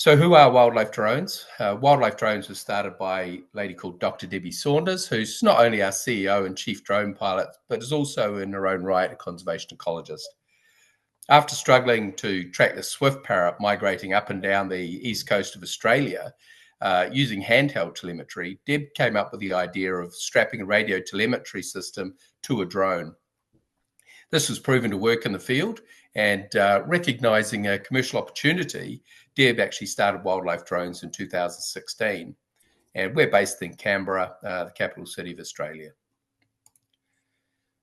So who are wildlife drones? Wildlife drones was started by a lady called Dr. Debbie Saunders, who's not only our CEO and chief drone pilot, but is also in her own right a conservation ecologist. After struggling to track the swift parrot migrating up and down the east coast of Australia using handheld telemetry, Deb came up with the idea of strapping a radio telemetry system to a drone. This was proven to work in the field, and recognizing a commercial opportunity, Deb actually started Wildlife Drones in 2016. And we're based in Canberra, the capital city of Australia.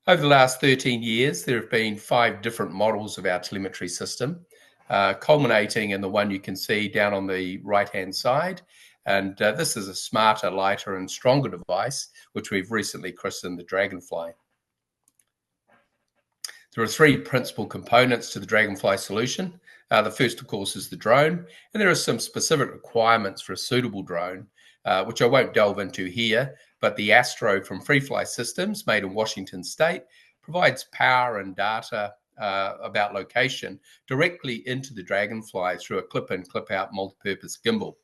Over the last 13 years, there have been 5 different models of our telemetry system, culminating in the one you can see down on the right-hand side. And this is a smarter, lighter, and stronger device, which we've recently christened the Dragonfly. There are 3 principal components to the Dragonfly solution. The first, of course, is the drone, and there are some specific requirements for a suitable drone, which I won't delve into here, but the Astro from FreeFly Systems, made in Washington State, provides power and data about location directly into the Dragonfly through a clip-in, clip-out multi-purpose gimbal.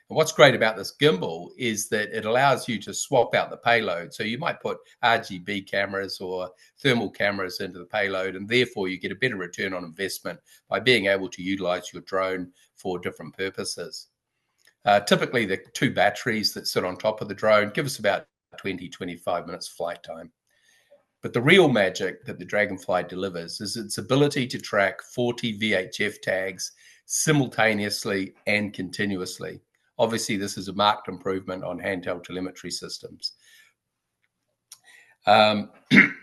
And what's great about this gimbal is that it allows you to swap out the payload. So you might put RGB cameras or thermal cameras into the payload, and therefore you get a better return on investment by being able to utilize your drone for different purposes. Typically, the 2 batteries that sit on top of the drone give us about 20-25 minutes flight time. But the real magic that the Dragonfly delivers is its ability to track 40 VHF tags simultaneously and continuously. Obviously, this is a marked improvement on handheld telemetry systems.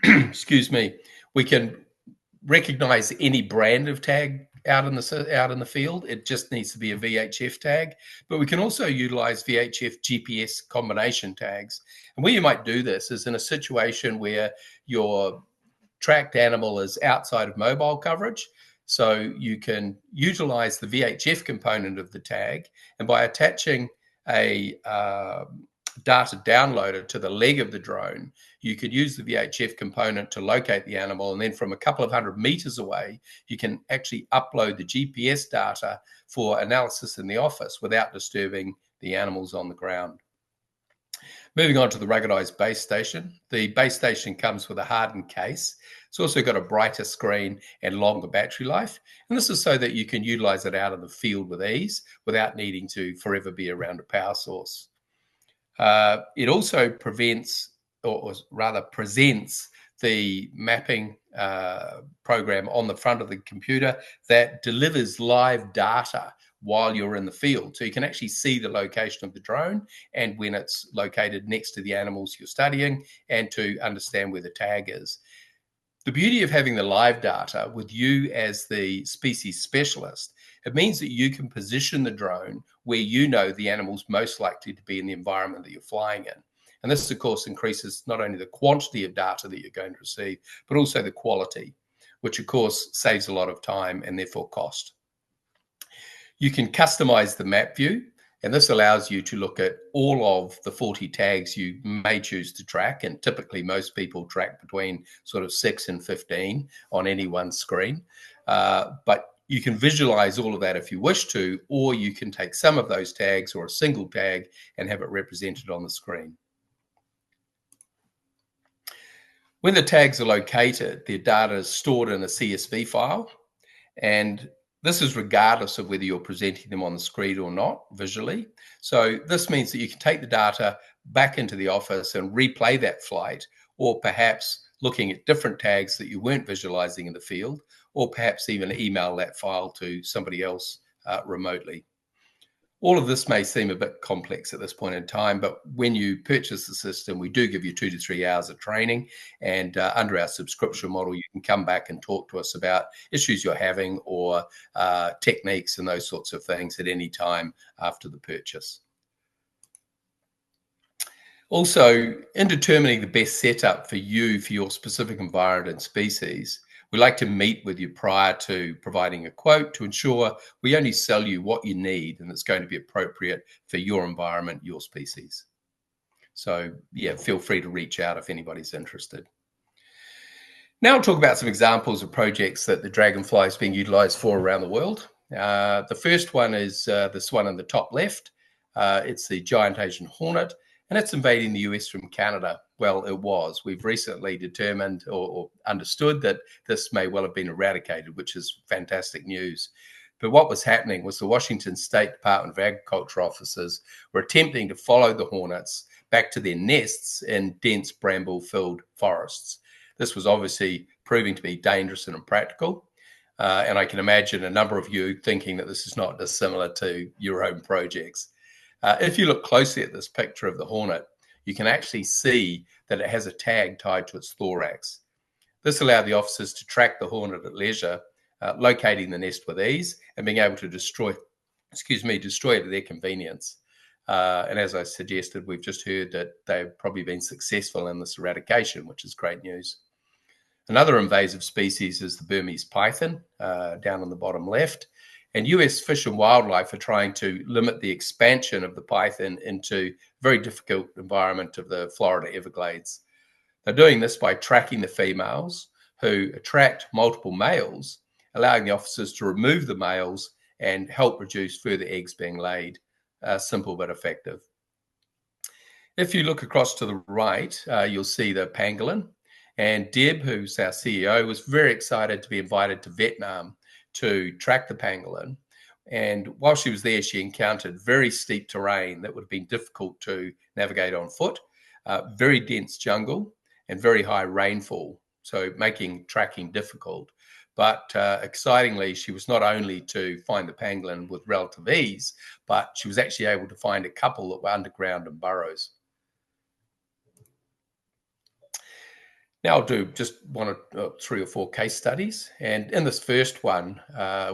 Excuse me. We can recognize any brand of tag out in the field. It just needs to be a VHF tag, but we can also utilize VHF GPS combination tags. And where you might do this is in a situation where your tracked animal is outside of mobile coverage. So you can utilize the VHF component of the tag, and by attaching a data downloader to the leg of the drone, you could use the VHF component to locate the animal, and then from a couple of 100 meters away, you can actually upload the GPS data for analysis in the office without disturbing the animals on the ground. Moving on to the ruggedized base station. The base station comes with a hardened case. It's also got a brighter screen and longer battery life. And this is so that you can utilize it out in the field with ease without needing to forever be around a power source. It also presents the mapping program on the front of the computer that delivers live data while you're in the field. So you can actually see the location of the drone and when it's located next to the animals you're studying, and to understand where the tag is. The beauty of having the live data with you as the species specialist, it means that you can position the drone where you know the animal's most likely to be in the environment that you're flying in. And this, of course, increases not only the quantity of data that you're going to receive, but also the quality, which, of course, saves a lot of time and therefore cost. You can customize the map view, and this allows you to look at all of the 40 tags you may choose to track. And typically, most people track between sort of 6 and 15 on any one screen. But you can visualize all of that if you wish to, or you can take some of those tags or a single tag and have it represented on the screen. When the tags are located, their data is stored in a CSV file, and this is regardless of whether you're presenting them on the screen or not visually. So this means that you can take the data back into the office and replay that flight, or perhaps looking at different tags that you weren't visualizing in the field, or perhaps even email that file to somebody else remotely. All of this may seem a bit complex at this point in time, but when you purchase the system, we do give you 2 to 3 hours of training. And under our subscription model, you can come back and talk to us about issues you're having or techniques and those sorts of things at any time after the purchase. Also, in determining the best setup for you for your specific environment and species, we like to meet with you prior to providing a quote to ensure we only sell you what you need and it's going to be appropriate for your environment, your species. So yeah, feel free to reach out if anybody's interested. Now I'll talk about some examples of projects that the Dragonfly is being utilized for around the world. The first one is this one in the top left. It's the giant Asian hornet, and it's invading the US from Canada. Well, it was. We've recently determined or understood that this may well have been eradicated, which is fantastic news. But what was happening was the Washington State Department of Agriculture officers were attempting to follow the hornets back to their nests in dense bramble-filled forests. This was obviously proving to be dangerous and impractical. And I can imagine a number of you thinking that this is not dissimilar to your own projects. If you look closely at this picture of the hornet, you can actually see that it has a tag tied to its thorax. This allowed the officers to track the hornet at leisure, locating the nest with ease and being able to destroy it at their convenience. And as I suggested, we've just heard that they've probably been successful in this eradication, which is great news. Another invasive species is the Burmese python, down on the bottom left. And US Fish and Wildlife are trying to limit the expansion of the python into a very difficult environment of the Florida Everglades. They're doing this by tracking the females who attract multiple males, allowing the officers to remove the males and help reduce further eggs being laid. Simple but effective. If you look across to the right, you'll see the pangolin. And Deb, who's our CEO, was very excited to be invited to Vietnam to track the pangolin. And while she was there, she encountered very steep terrain that would have been difficult to navigate on foot, very dense jungle, and very high rainfall, so making tracking difficult. But excitingly, she was not only to find the pangolin with relative ease, but she was actually able to find a couple that were underground in burrows. Now I'll do just three or four case studies. And in this first one,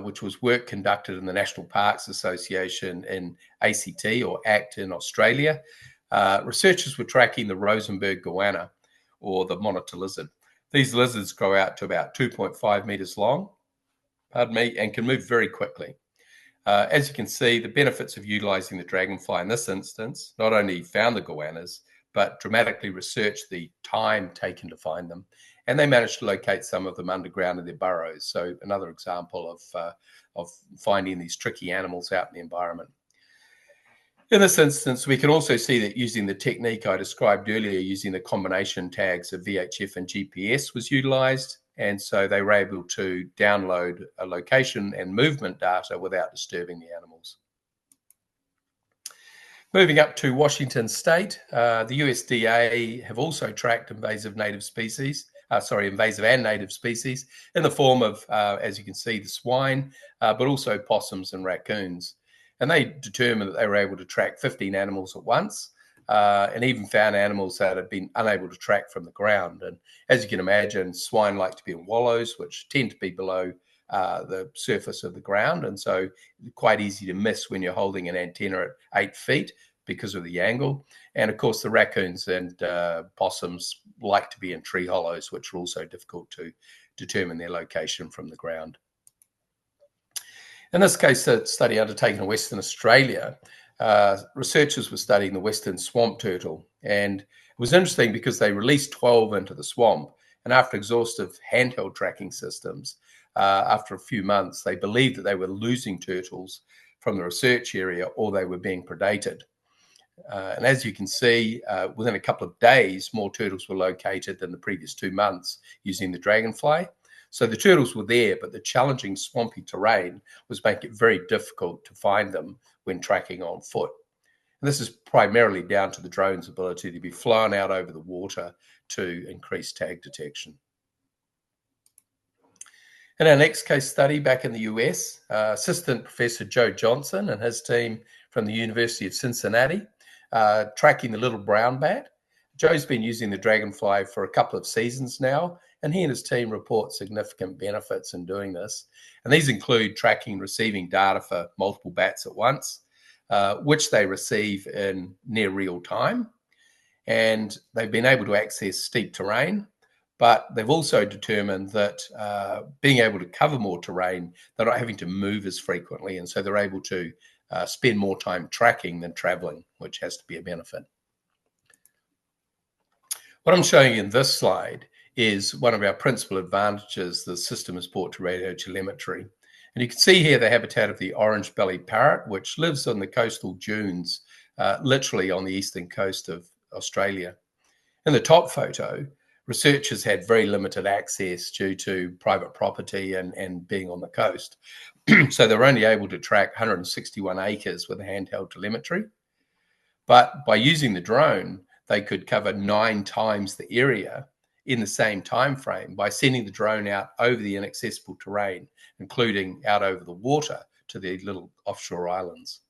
which was work conducted in the National Parks Association in ACT or ACT in Australia, researchers were tracking the Rosenberg goanna, or the monitor lizard. These lizards grow out to about 2.5 meters long, and can move very quickly. As you can see, the benefits of utilizing the dragonfly in this instance not only found the goannas, but dramatically researched the time taken to find them. And they managed to locate some of them underground in their burrows. So another example of finding these tricky animals out in the environment. In this instance, we can also see that using the technique I described earlier, using the combination tags of VHF and GPS was utilized. And so they were able to download a location and movement data without disturbing the animals. Moving up to Washington State, the USDA have also tracked invasive and native species in the form of, as you can see, the swine, but also possums and raccoons. And they determined that they were able to track 15 animals at once, and even found animals that had been unable to track from the ground. And as you can imagine, swine like to be in wallows, which tend to be below the surface of the ground, and so quite easy to miss when you're holding an antenna at 8 feet because of the angle. And of course, the raccoons and possums like to be in tree hollows, which are also difficult to determine their location from the ground. In this case, a study undertaken in Western Australia, researchers were studying the western swamp turtle, and it was interesting because they released 12 into the swamp, and after exhaustive handheld tracking systems, after a few months, they believed that they were losing turtles from the research area or they were being predated. And as you can see, within a couple of days, more turtles were located than the previous 2 months using the dragonfly. So the turtles were there, but the challenging swampy terrain was making it very difficult to find them when tracking on foot. And this is primarily down to the drone's ability to be flown out over the water to increase tag detection. In our next case study back in the US, Assistant Professor Joe Johnson and his team from the University of Cincinnati, tracking the little brown bat. Joe's been using the dragonfly for a couple of seasons now, and he and his team report significant benefits in doing this. And these include tracking and receiving data for multiple bats at once, which they receive in near real time. And they've been able to access steep terrain, but they've also determined that being able to cover more terrain, they're not having to move as frequently. And so they're able to spend more time tracking than traveling, which has to be a benefit. What I'm showing you in this slide is one of our principal advantages the system has brought to radio telemetry. And you can see here the habitat of the orange-bellied parrot, which lives on the coastal dunes, literally on the eastern coast of Australia. In the top photo, researchers had very limited access due to private property and being on the coast. So they were only able to track 161 acres with handheld telemetry. But by using the drone, they could cover 9 times the area in the same time frame by sending the drone out over the inaccessible terrain, including out over the water to the little offshore islands.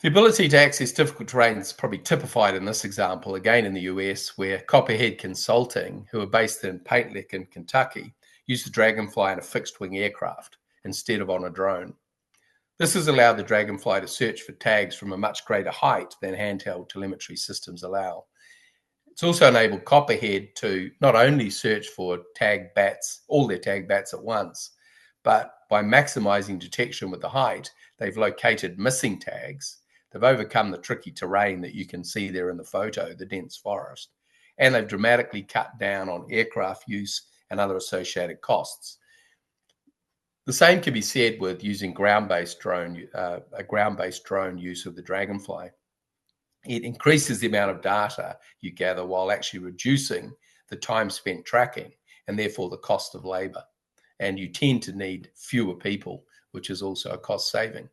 The ability to access difficult terrain is probably typified in this example, again in the US, where Copperhead Consulting, who are based in Paint Lick in Kentucky, use the Dragonfly in a fixed-wing aircraft instead of on a drone. This has allowed the Dragonfly to search for tags from a much greater height than handheld telemetry systems allow. It's also enabled Copperhead to not only search for tag bats, all their tag bats at once, but by maximizing detection with the height, they've located missing tags. They've overcome the tricky terrain that you can see there in the photo, the dense forest, and they've dramatically cut down on aircraft use and other associated costs. The same can be said with using ground-based drone use of the Dragonfly. It increases the amount of data you gather while actually reducing the time spent tracking and therefore the cost of labor. And you tend to need fewer people, which is also a cost saving.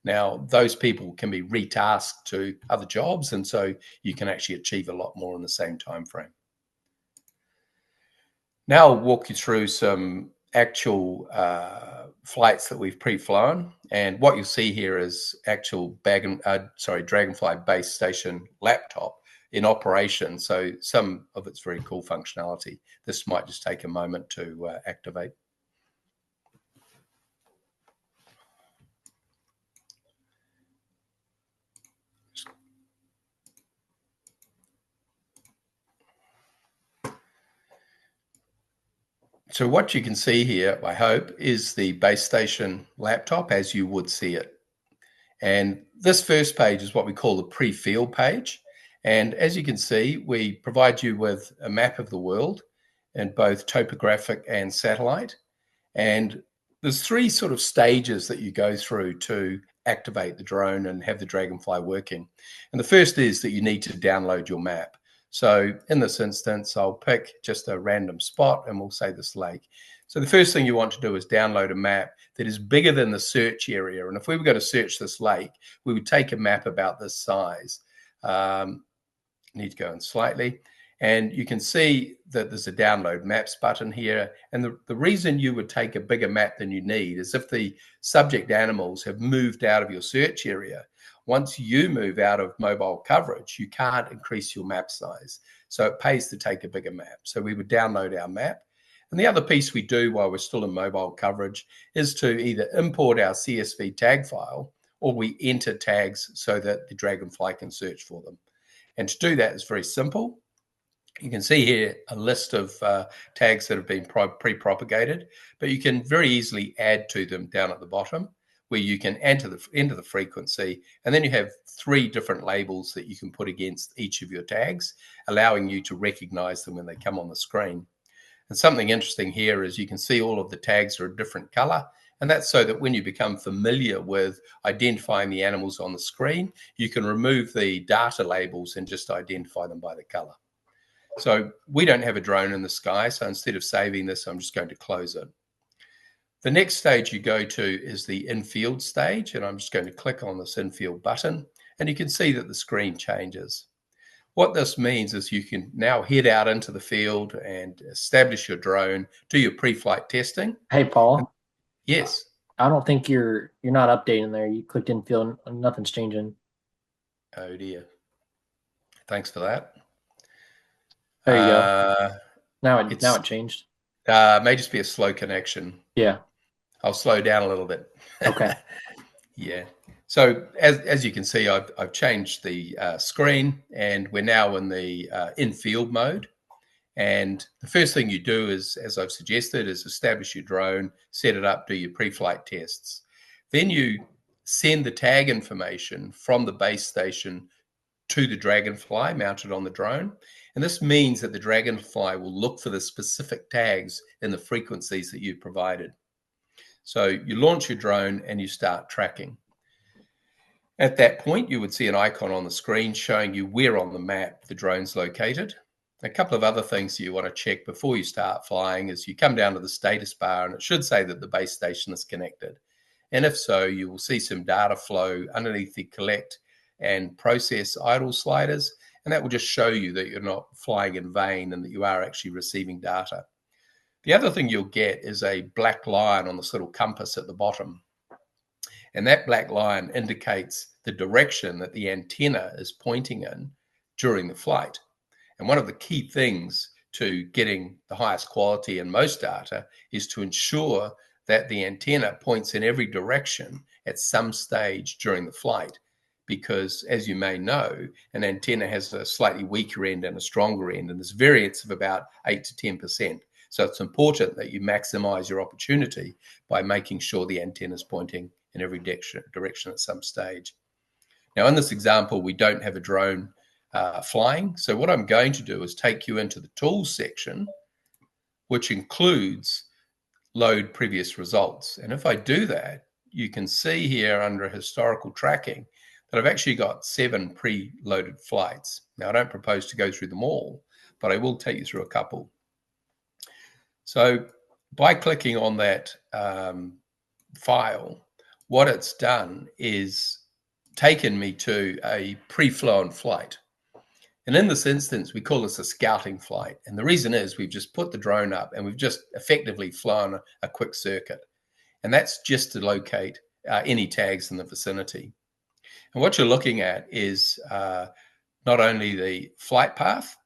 Now, those people can be retasked to other jobs, and so you can actually achieve a lot more in the same time frame. Now I'll walk you through some actual flights that we've pre-flown, and what you'll see here is actual Dragonfly base station laptop in operation. So some of it's very cool functionality. This might just take a moment to activate. So what you can see here, I hope, is the base station laptop as you would see it. And this first page is what we call the pre-field page. And as you can see, we provide you with a map of the world in both topographic and satellite. And there's 3 sort of stages that you go through to activate the drone and have the Dragonfly working. And the first is that you need to download your map. So in this instance, I'll pick just a random spot and we'll say this lake. So the first thing you want to do is download a map that is bigger than the search area. And if we were going to search this lake, we would take a map about this size. Need to go in slightly. And you can see that there's a download maps button here. And the reason you would take a bigger map than you need is if the subject animals have moved out of your search area. Once you move out of mobile coverage, you can't increase your map size. So it pays to take a bigger map. So we would download our map. And the other piece we do while we're still in mobile coverage is to either import our CSV tag file or we enter tags so that the Dragonfly can search for them. And to do that is very simple. You can see here a list of tags that have been pre-propagated, but you can very easily add to them down at the bottom, where you can enter the frequency, and then you have 3 different labels that you can put against each of your tags, allowing you to recognize them when they come on the screen. And something interesting here is you can see all of the tags are a different color, and that's so that when you become familiar with identifying the animals on the screen, you can remove the data labels and just identify them by the color. So we don't have a drone in the sky, so instead of saving this, I'm just going to close it. The next stage you go to is the in-field stage, and I'm just going to click on this in-field button, and you can see that the screen changes. What this means is you can now head out into the field and establish your drone, do your pre-flight testing. Hey, Paul. Yes. I don't think you're not updating there. You clicked infield and nothing's changing. Oh dear. Thanks for that. There you go. Now it changed. May just be a slow connection. Yeah. I'll slow down a little bit. Okay. Yeah. So as you can see, I've changed the screen, and we're now in the in-field mode. And the first thing you do is, as I've suggested, is establish your drone, set it up, do your pre-flight tests. Then you send the tag information from the base station to the Dragonfly mounted on the drone. And this means that the Dragonfly will look for the specific tags in the frequencies that you've provided. So you launch your drone and you start tracking. At that point, you would see an icon on the screen showing you where on the map the drone's located. A couple of other things you want to check before you start flying is you come down to the status bar and it should say that the base station is connected. And if so, you will see some data flow underneath the collect and process idle sliders, and that will just show you that you're not flying in vain and that you are actually receiving data. The other thing you'll get is a black line on this little compass at the bottom. And that black line indicates the direction that the antenna is pointing in during the flight. And one of the key things to getting the highest quality and most data is to ensure that the antenna points in every direction at some stage during the flight. Because as you may know, an antenna has a slightly weaker end and a stronger end, and there's variance of about 8 to 10%. So it's important that you maximize your opportunity by making sure the antenna is pointing in every direction at some stage. Now, in this example, we don't have a drone flying. So what I'm going to do is take you into the tools section, which includes load previous results. And if I do that, you can see here under historical tracking that I've actually got 7 pre-loaded flights. Now, I don't propose to go through them all, but I will take you through a couple. So by clicking on that file, what it's done is taken me to a pre-flown flight. And in this instance, we call this a scouting flight. And the reason is we've just put the drone up and we've just effectively flown a quick circuit. And that's just to locate any tags in the vicinity. And what you're looking at is not only the flight path,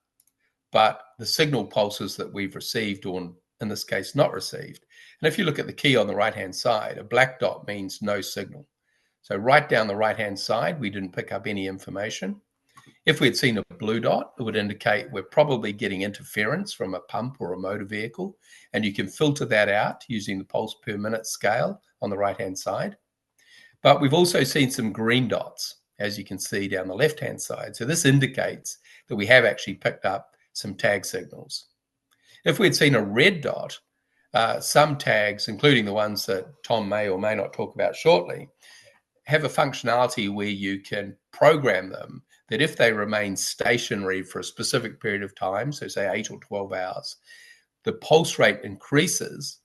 but the signal pulses that we've received, or in this case, not received. And if you look at the key on the right-hand side, a black dot means no signal. So right down the right-hand side, we didn't pick up any information. If we had seen a blue dot, it would indicate we're probably getting interference from a pump or a motor vehicle, and you can filter that out using the pulse per minute scale on the right-hand side. But we've also seen some green dots, as you can see down the left-hand side. So this indicates that we have actually picked up some tag signals. If we had seen a red dot, some tags, including the ones that Tom may or may not talk about shortly, have a functionality where you can program them that if they remain stationary for a specific period of time, so say 8 or 12 hours, the pulse rate increases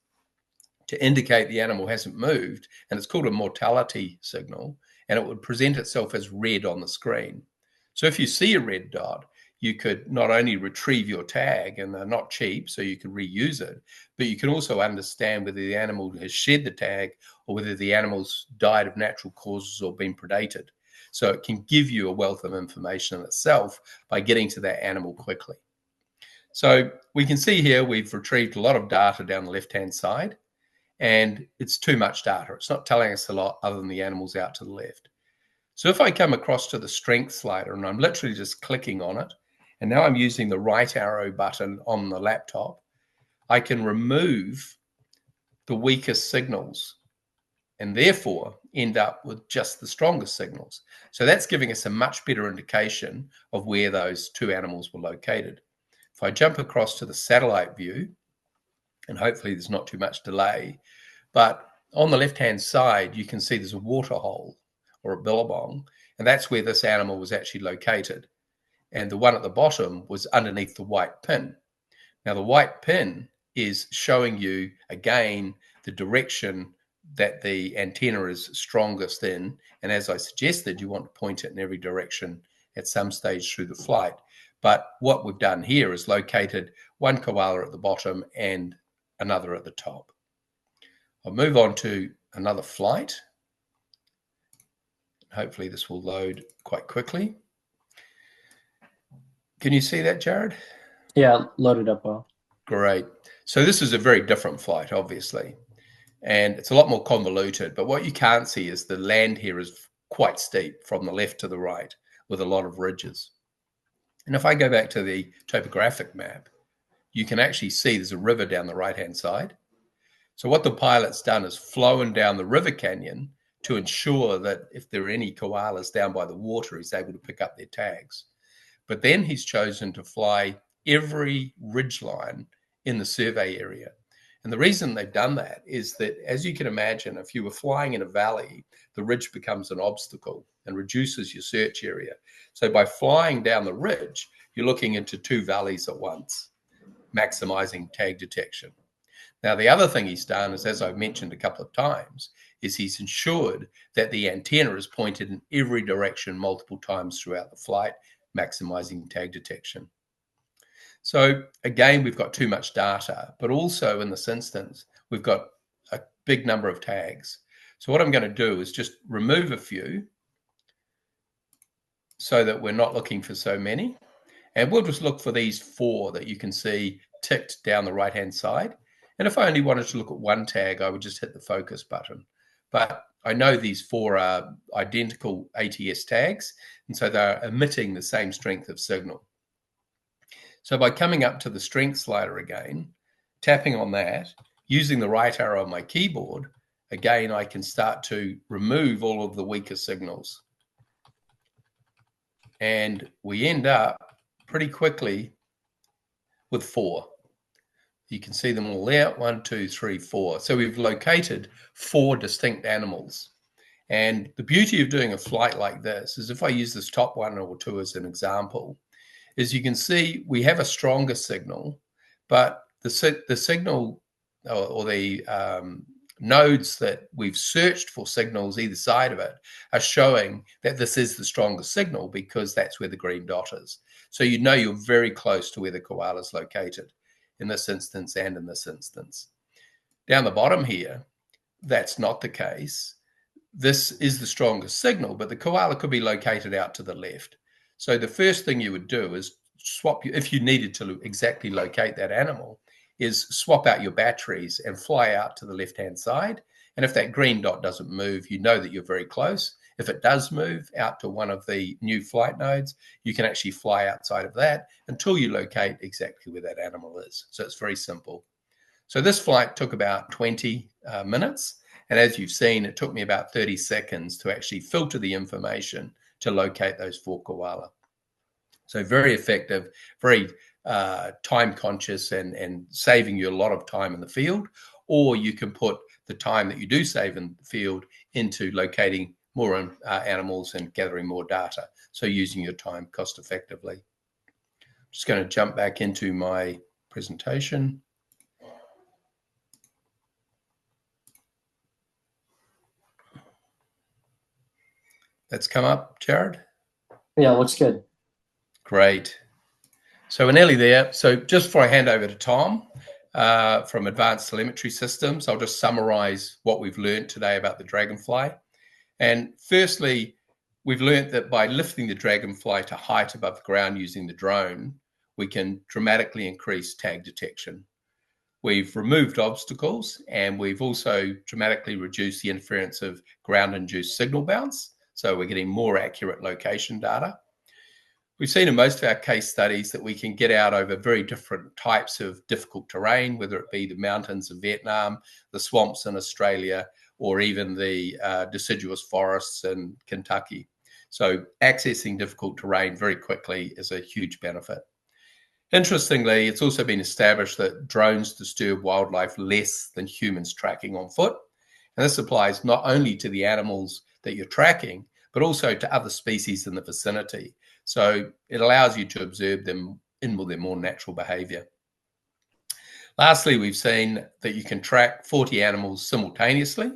to indicate the animal hasn't moved, and it's called a mortality signal, and it would present itself as red on the screen. So if you see a red dot, you could not only retrieve your tag, and they're not cheap, so you can reuse it, but you can also understand whether the animal has shed the tag or whether the animal's died of natural causes or been predated. So it can give you a wealth of information in itself by getting to that animal quickly. So we can see here we've retrieved a lot of data down the left-hand side, and it's too much data. It's not telling us a lot other than the animals out to the left. So if I come across to the strength slider, and I'm literally just clicking on it, and now I'm using the right arrow button on the laptop, I can remove the weakest signals and therefore end up with just the strongest signals. So that's giving us a much better indication of where those two animals were located. If I jump across to the satellite view, and hopefully there's not too much delay, but on the left-hand side, you can see there's a water hole or a billabong, and that's where this animal was actually located. And the one at the bottom was underneath the white pin. Now, the white pin is showing you, again, the direction that the antenna is strongest in. And as I suggested, you want to point it in every direction at some stage through the flight. But what we've done here is located one koala at the bottom and another at the top. I'll move on to another flight. Hopefully this will load quite quickly. Can you see that, Jared? Yeah, loaded up well. Great. So this is a very different flight, obviously, and it's a lot more convoluted. But what you can't see is the land here is quite steep from the left to the right with a lot of ridges. And if I go back to the topographic map, you can actually see there's a river down the right-hand side. So what the pilot's done is flown down the river canyon to ensure that if there are any koalas down by the water, he's able to pick up their tags. But then he's chosen to fly every ridgeline in the survey area. And the reason they've done that is that, as you can imagine, if you were flying in a valley, the ridge becomes an obstacle and reduces your search area. So by flying down the ridge, you're looking into two valleys at once, maximizing tag detection. Now, the other thing he's done is, as I've mentioned a couple of times, is he's ensured that the antenna is pointed in every direction multiple times throughout the flight, maximizing tag detection. So again, we've got too much data, but also in this instance, we've got a big number of tags. So what I'm going to do is just remove a few so that we're not looking for so many. And we'll just look for these 4 that you can see ticked down the right-hand side. And if I only wanted to look at one tag, I would just hit the focus button. But I know these 4 are identical ATS tags, and so they're emitting the same strength of signal. So by coming up to the strength slider again, tapping on that, using the right arrow on my keyboard, again, I can start to remove all of the weaker signals. And we end up pretty quickly with 4. You can see them all there, 1, 2, 3, 4. So we've located 4 distinct animals. And the beauty of doing a flight like this is, if I use this top 1 or 2 as an example, is you can see we have a stronger signal, but the signal or the nodes that we've searched for signals either side of it are showing that this is the strongest signal, because that's where the green dot is. So you know you're very close to where the koala is located in this instance and in this instance. Down the bottom here, that's not the case. This is the strongest signal, but the koala could be located out to the left. So the first thing you would do is swap, if you needed to exactly locate that animal, is swap out your batteries and fly out to the left-hand side. And if that green dot doesn't move, you know that you're very close. If it does move out to one of the new flight nodes, you can actually fly outside of that until you locate exactly where that animal is. So it's very simple. So this flight took about 20 minutes. And as you've seen, it took me about 30 seconds to actually filter the information to locate those 4 koala. So very effective, very time conscious, and saving you a lot of time in the field. Or you can put the time that you do save in the field into locating more animals and gathering more data. So using your time cost effectively. Just going to jump back into my presentation. That's come up, Jared? Yeah, looks good. Great. So we're nearly there. So just before I hand over to Tom from Advanced Telemetry Systems, I'll just summarize what we've learned today about the Dragonfly. And firstly, we've learned that by lifting the Dragonfly to height above the ground using the drone, we can dramatically increase tag detection. We've removed obstacles, and we've also dramatically reduced the interference of ground-induced signal bounce. So we're getting more accurate location data. We've seen in most of our case studies that we can get out over very different types of difficult terrain, whether it be the mountains of Vietnam, the swamps in Australia, or even the deciduous forests in Kentucky. So accessing difficult terrain very quickly is a huge benefit. Interestingly, it's also been established that drones disturb wildlife less than humans tracking on foot. And this applies not only to the animals that you're tracking, but also to other species in the vicinity. So it allows you to observe them in their more natural behavior. Lastly, we've seen that you can track 40 animals simultaneously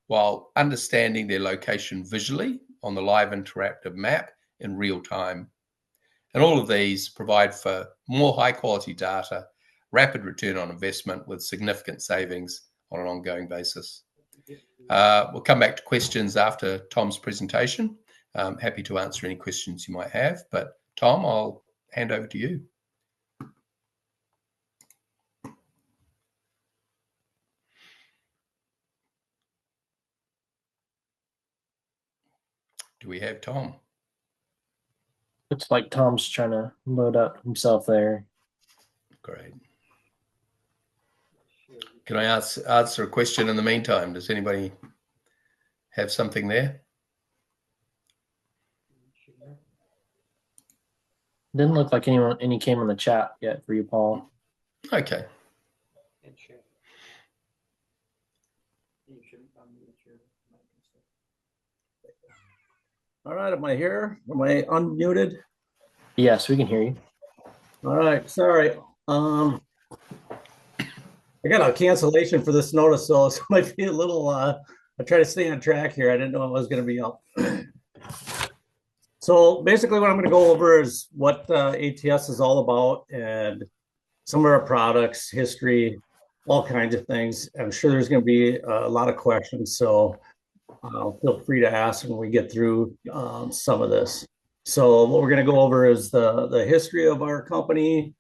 while understanding their location visually on the live interactive map in real time. And all of these provide for more high quality data, rapid return on investment with significant savings on an ongoing basis. We'll come back to questions after Tom's presentation. I'm happy to answer any questions you might have, but Tom, I'll hand over to you. Do we have Tom? Looks like Tom's trying to load up himself there. Great. Can I answer a question in the meantime? Does anybody have something there. Didn't look like any came on the chat yet for you, Paul. Okay. All right, am I here? Am I unmuted? Yes, we can hear you. All right, sorry. I got a cancellation for this notice, so it might be a little, I try to stay on track here. I didn't know it was going to be up. So basically what I'm going to go over is what ATS is all about and some of our products, history, all kinds of things. I'm sure there's going to be a lot of questions, so feel free to ask when we get through some of this. So what we're going to go over is the history of our company,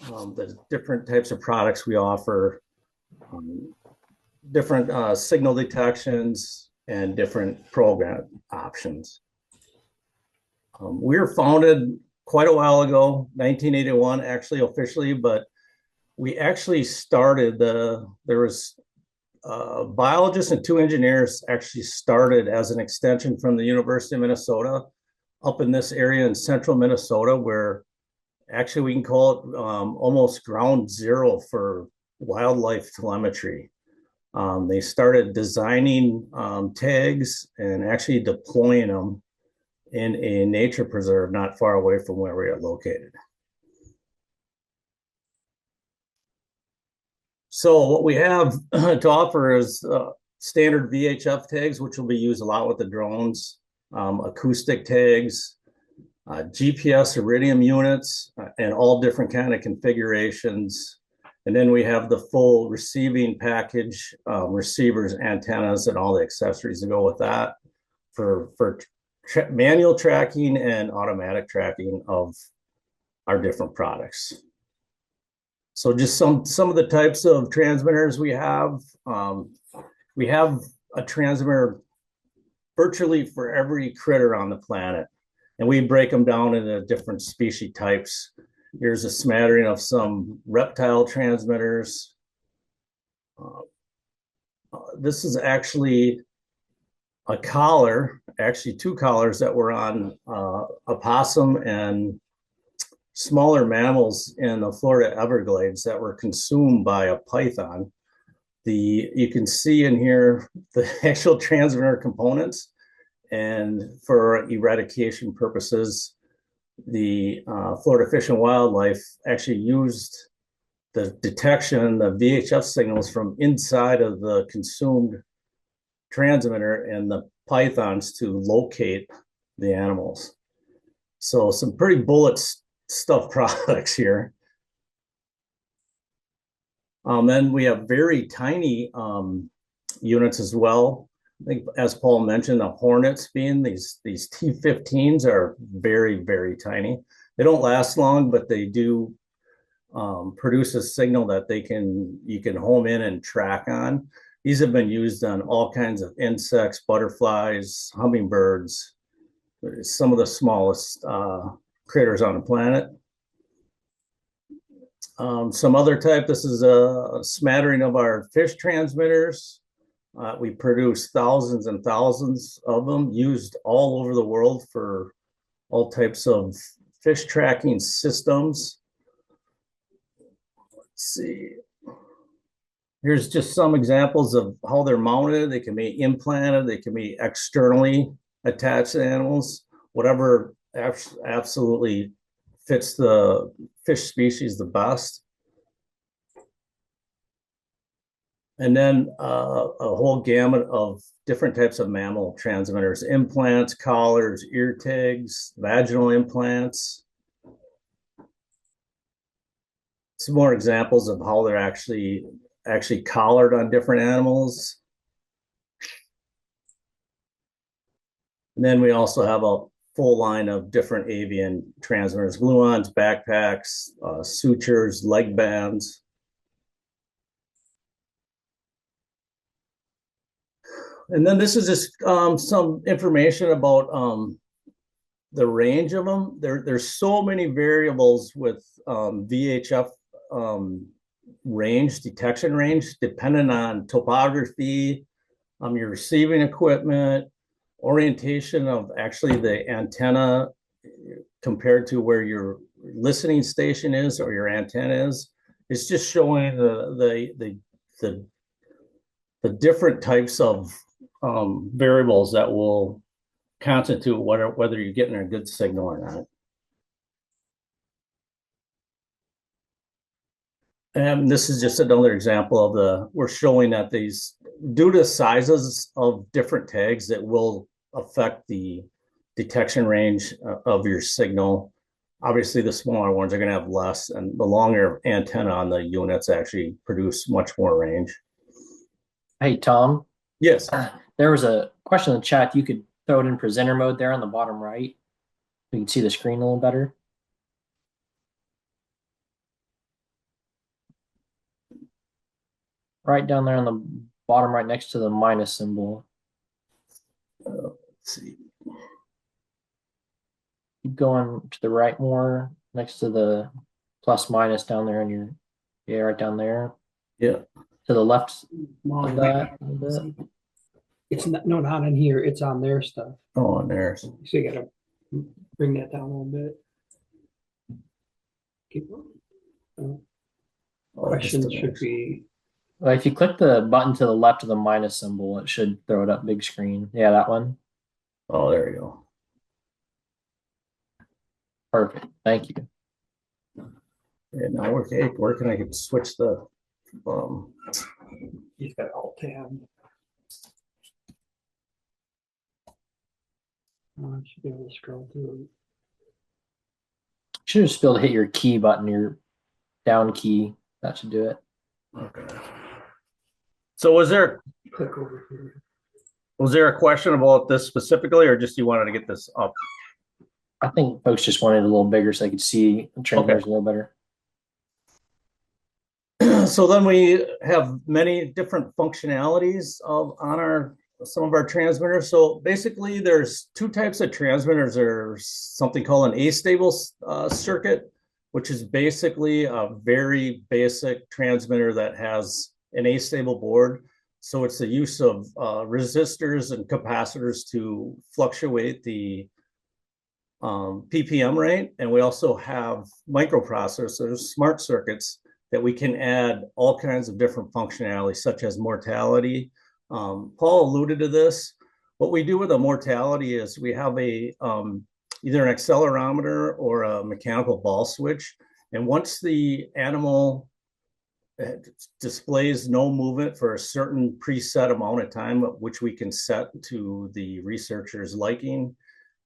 the different types of products we offer, different signal detections, and different program options. We were founded quite a while ago, 1981, actually officially, but we actually started there was biologists and 2 engineers actually started as an extension from the University of Minnesota up in this area in central Minnesota, where actually we can call it almost ground zero for wildlife telemetry. They started designing tags and actually deploying them in a nature preserve not far away from where we are located. So what we have to offer is standard VHF tags, which will be used a lot with the drones, acoustic tags, GPS iridium units, and all different kind of configurations. And then we have the full receiving package, receivers, antennas, and all the accessories that go with that for manual tracking and automatic tracking of our different products. So just some of the types of transmitters we have. We have a transmitter virtually for every critter on the planet, and we break them down into different species types. Here's a smattering of some reptile transmitters. This is actually a collar, actually 2 collars that were on opossum and smaller mammals in the Florida Everglades that were consumed by a python. You can see in here the actual transmitter components, and for eradication purposes, the Florida Fish and Wildlife actually used the detection of VHF signals from inside of the consumed transmitter and the pythons to locate the animals. So some pretty bullet stuff products here. Then we have very tiny units as well. I think, as Paul mentioned, the Hornets being these T-15s are very, very tiny. They don't last long, but they do produce a signal that you can home in and track on. These have been used on all kinds of insects, butterflies, hummingbirds, some of the smallest critters on the planet. Some other type, this is a smattering of our fish transmitters. We produce thousands and thousands of them, used all over the world for all types of fish tracking systems. Let's see. Here's just some examples of how they're mounted. They can be implanted, they can be externally attached to animals, whatever absolutely fits the fish species the best. And then a whole gamut of different types of mammal transmitters, implants, collars, ear tags, vaginal implants. Some more examples of how they're actually collared on different animals. And then we also have a full line of different avian transmitters, gluons, backpacks, sutures, leg bands. And then this is just some information about the range of them. There's so many variables with VHF detection range, depending on topography, your receiving equipment, orientation of actually the antenna compared to where your listening station is or your antenna is. It's just showing the different types of variables that will constitute whether you're getting a good signal or not. And this is just another example of we're showing that these, due to sizes of different tags, that will affect the detection range of your signal. Obviously, the smaller ones are going to have less, and the longer antenna on the units actually produce much more range. Hey, Tom. Yes. There was a question in the chat. You could throw it in presenter mode there on the bottom right. You can see the screen a little better. Right down there on the bottom right next to the minus symbol. Let's see. Keep going to the right more, next to the plus minus down there in your, yeah, right down there. Yeah. To the left Mom, of that. it's not on here. It's on their stuff. Oh, on there. So you gotta bring that down a little bit. Keep going. Questions should be. Well, if you click the button to the left of the minus symbol, it should throw it up big screen. Yeah, that one. Oh, there you go. Perfect. Thank you. And now where can I get switch the You've got alt tab. I should be able to scroll through. Should just be able to hit your key button, your down key. That should do it. Okay. So was there Click over here. a question about this specifically, or just you wanted to get this up? I think folks just wanted it a little bigger so they could see the transmitters a little better. So then we have many different functionalities on some of our transmitters. So basically there's two types of transmitters. There's something called an astable circuit, which is basically a very basic transmitter that has an astable board. So it's the use of resistors and capacitors to fluctuate the PPM rate. And we also have microprocessors, smart circuits, that we can add all kinds of different functionality, such as mortality. Paul alluded to this. What we do with a mortality is we have either an accelerometer or a mechanical ball switch. And once the animal displays no movement for a certain preset amount of time, which we can set to the researcher's liking,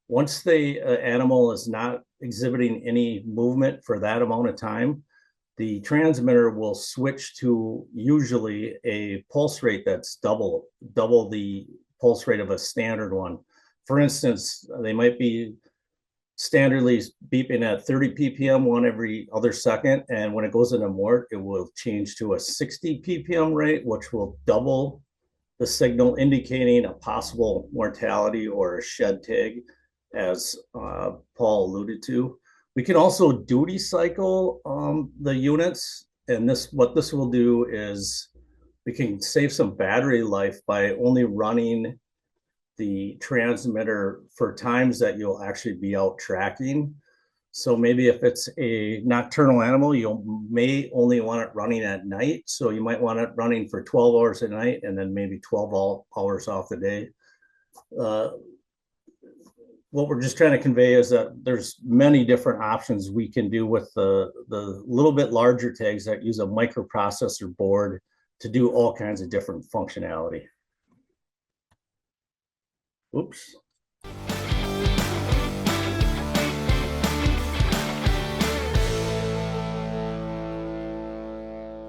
once the animal is not exhibiting any movement for that amount of time, the transmitter will switch to usually a pulse rate that's double the pulse rate of a standard one. For instance, they might be standardly beeping at 30 ppm one every other second, and when it goes into mort, it will change to a 60 ppm rate, which will double the signal, indicating a possible mortality or a shed tag, as Paul alluded to. We can also duty cycle the units, and what this will do is we can save some battery life by only running the transmitter for times that you'll actually be out tracking. So maybe if it's a nocturnal animal, you may only want it running at night. So you might want it running for 12 hours a night and then maybe 12 hours off the day. What we're just trying to convey is that there's many different options we can do with the little bit larger tags that use a microprocessor board to do all kinds of different functionality. Oops.